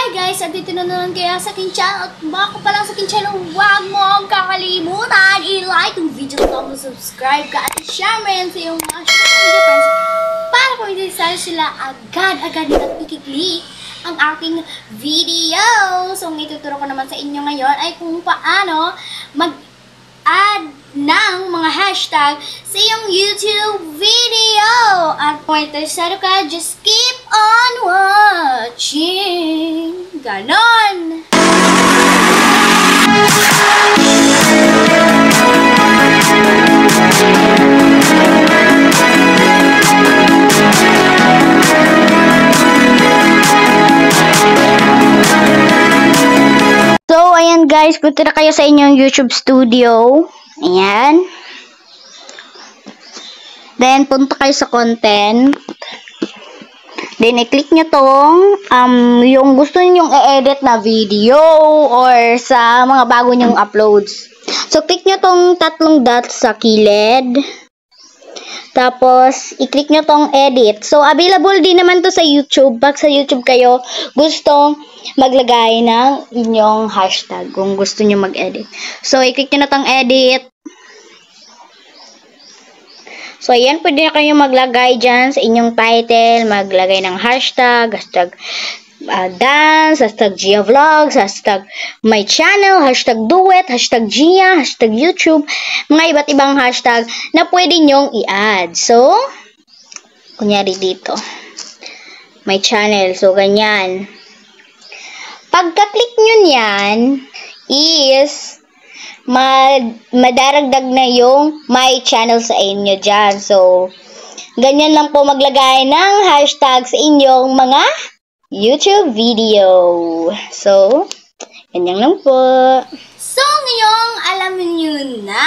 Hi guys! At dito na naman kayo sa aking channel. At baka pa lang sa aking channel, huwag mo ang kakalimutan i-like yung video na mo, subscribe ka at i-share mo yan sa iyong mga social media friends para kung hindi sila agad-agad nilang ikiklik ang aking video. So, ang ituturo ko naman sa inyo ngayon ay kung paano mag-add ng mga hashtag sa iyong YouTube video. At kung interesado ka, just keep on watching. Ganon! So, ayan guys, punta na kayo sa inyong YouTube studio. Ayan. Then, punta kayo sa content. Then, i-click nyo tong yung gusto nyong i-edit na video or sa mga bago nyong uploads. So, click nyo tong tatlong dots sa kilid. Tapos, i-click nyo tong edit. So, available din naman to sa YouTube. Pag sa YouTube kayo gustong maglagay ng inyong hashtag kung gusto nyo mag-edit. So, i-click nyo na tong edit. So, ayan, pwede na kayo maglagay dyan sa inyong title, maglagay ng hashtag dance, hashtag Gia Vlogs, hashtag my channel, hashtag duet, hashtag Gia, hashtag YouTube, mga iba't ibang hashtag na pwede nyong i-add. So, kunyari dito, my channel. So, ganyan. Pagka-click nyo yan, is madaragdag na yung my channel sa inyo dyan. So, ganyan lang po maglagay ng hashtag sa inyong mga YouTube video. So, ganyan lang po. So, ngayong alam niyo na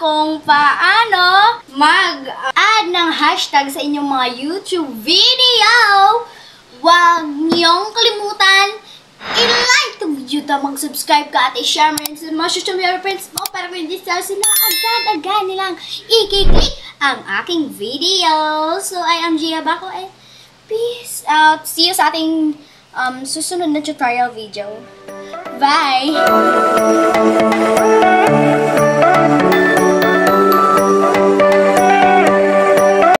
kung paano mag-add ng hashtag sa inyong mga YouTube video. Huwag niyong kalimutan i-like itong video na mag-subscribe ka at i-share mo rin sa mga social media friends mo para kung hindi sila agad-agad nilang i-click ang aking video. So, I am Gia Bako and peace out. See you sa ating susunod na tutorial video. Bye!